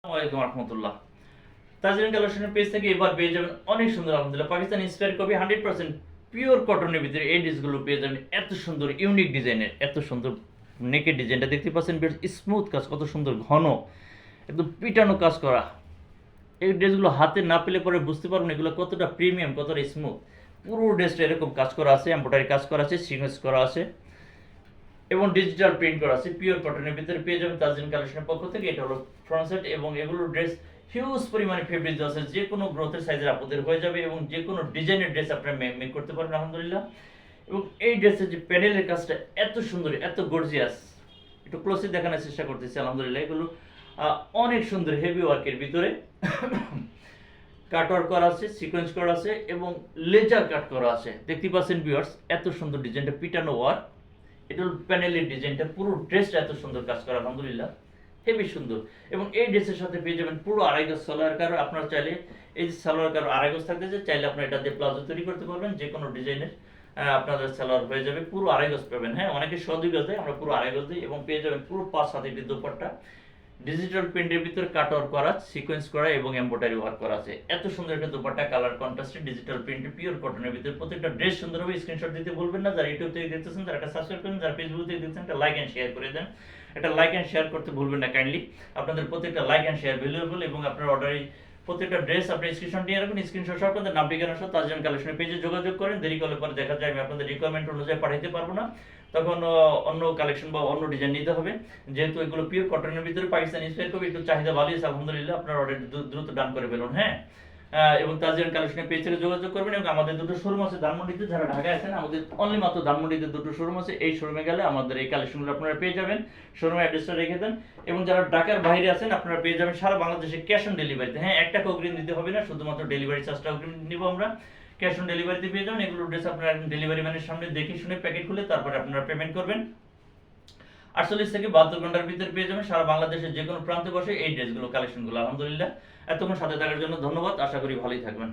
ওয়ালাইকুম রহমতুল্লাহ। তাজরিন কালেকশনের পেজ থেকে এবার পেয়ে যাবেন অনেক সুন্দর আলহামদুলিল্লাহ পাকিস্তান ইন্সপায়ার কপি 100% পিওর কটনের ভিতরে এই ড্রেসগুলো পেয়ে যাবেন এত সুন্দর ইউনিক ডিজাইনের, এত সুন্দর নেকের ডিজাইনটা দেখতে পাচ্ছেন, বেশ স্মুথ কাজ, কত সুন্দর ঘন একদম পিটানো কাজ করা। এই ড্রেসগুলো হাতে না পেলে পরে বুঝতে পারবেন এগুলো কতটা প্রিমিয়াম, কতটা স্মুথ। পুরো ড্রেসটা এরকম কাজ করা আছে, এমব্রয়ডারি কাজ করা আছে, সিকোয়েন্স করা আছে এবং ডিজিটাল প্রিন্ট করা আছে। পিওর কটনের ভিতরে পেয়ে যাবেন তাজরিন কালেকশনের পক্ষ থেকে। এটা হলো ফ্রন্ট সাইড এবং এগুলো ড্রেস হিউজ পরিমাণে ফেব্রিক আছে, যে কোনো গ্রোথের সাইজের আপনাদের হয়ে যাবে এবং যে কোনো ডিজাইনের ড্রেস আপনারা মেক করতে পারবেন আলহামদুলিল্লাহ। এবং এই ড্রেসের যে প্যানেলের কাজটা এত সুন্দর, এত গর্জিয়াস, একটু ক্লোজে দেখানোর চেষ্টা করতেছি আলহামদুলিল্লাহ। এগুলো অনেক সুন্দর হেভি ওয়ার্কের ভিতরে কাট ওয়ার্ক করা আছে, সিকোয়েন্স করা আছে এবং লেজার কাট করা আছে। দেখতে পাচ্ছেন ভিউয়ার্স, এত সুন্দর ডিজাইনটা, পিটানো ওয়ার্ক। এটা হল প্যানেলের ডিজাইনটা, পুরো ড্রেসটা এত সুন্দর কাজ করা আলহামদুলিল্লাহ, হেভি সুন্দর। এবং এই ড্রেসের সাথে পেয়ে যাবেন পুরো আড়াই গজ সালোয়ার কারো। আপনারা চাইলে এই যে সালোয়ার কারো আড়াই গজ থাকতে চাইলে আপনারা এটা দিয়ে প্লাজো তৈরি করতে পারবেন, যে কোনো ডিজাইনের আপনাদের সালোয়ার হয়ে যাবে। পুরো আড়াই গজ পাবেন। হ্যাঁ, অনেকে 2.5 গজ দেয়, আমরা পুরো আড়াই গজ দিই। এবং পেয়ে যাবেন পুরো 5 হাতে দোপাট্টা, ডিজিটাল প্রিন্টের ভিতরে কাট ওয়ার্ক করা, সিকোয়েন্স করা এবং এমব্রয়ডারি ওয়ার্ক করা আছে। এত সুন্দর একটা দোপাট্টা, কালার কন্ট্রাস্টে ডিজিটাল প্রিন্টে পিওর কটনের ভিতরে। প্রত্যেকটা ড্রেস সুন্দর হবে। স্ক্রিনশট দিতে ভুলবেন না। যারা ইউটিউব থেকে দেখতেছেন তারা একটা সাবস্ক্রাইব করেন, যারা ফেসবুক থেকে দেখতেছেন একটা লাইক এন্ড শেয়ার করে দেন। একটা লাইক এন্ড শেয়ার করতে ভুলবেন না কাইন্ডলি। আপনাদের প্রত্যেকটা লাইক এন্ড শেয়ার ভ্যালুয়েবল। এবং আপনার অর্ডারে প্রত্যেকটা ড্রেস আপনি স্ক্রিনশট নিয়ে রাখবেন। স্ক্রিনশট সহ আপনাদের নাম ঠিকানা সহ তাজরিন কালেকশনের পেজে যোগাযোগ করেন। দেরি করলে পরে দেখা যায় আমি আপনাদের রিকোয়ারমেন্ট অনুযায়ী পাঠাইতে পারবো না, তখন অন্য কালেকশন বা অন্য ডিজাইন নিতে হবে। যেহেতু এগুলো পিওর কটনের ভিতরে পাকিস্তানি ইন্সপায়ার কপি, একটু চাহিদা ভালো আছে আলহামদুলিল্লাহ। আপনার অর্ডার দ্রুত ডান করে ফেলুন। হ্যাঁ, এবং তাজরিন কালেকশনের পেজ থেকে যোগাযোগ করবেন। এবং আমাদের দুটো শোরুম আছে ধানমন্ডিতে। যারা ঢাকায় আছেন, আমাদের অনলি মাত্র ধানমন্ডিতে দুটো শোরুম আছে। এই শোরুমে গেলে আমাদের এই কালেকশনগুলো আপনারা পেয়ে যাবেন। শোরুমের অ্যাড্রেসটা রেখে দেন। এবং যারা ঢাকার বাইরে আছেন, আপনারা পেয়ে যাবেন সারা বাংলাদেশে ক্যাশ অন ডেলিভারিতে। হ্যাঁ, 1 টাকা অগ্রিম দিতে হবে না, শুধুমাত্র ডেলিভারি চার্জটা অগ্রিম নিব আমরা। ক্যাশ অন ডেলিভারিতে পেয়ে যাবেন। এগুলো ড্রেস আপনারা ডেলিভারি ম্যানের সামনে দেখে শুনে প্যাকেট খুলে তারপরে আপনারা পেমেন্ট করবেন। 48 থেকে 72 ঘন্টার ভিতরে পেয়ে যাবেন সারা বাংলাদেশের যে কোনো প্রান্তে বসে এই ড্রেসগুলো, কালেকশনগুলো আলহামদুলিল্লাহ। এতক্ষণ সাথে থাকার জন্য ধন্যবাদ। আশা করি ভালোই থাকবেন।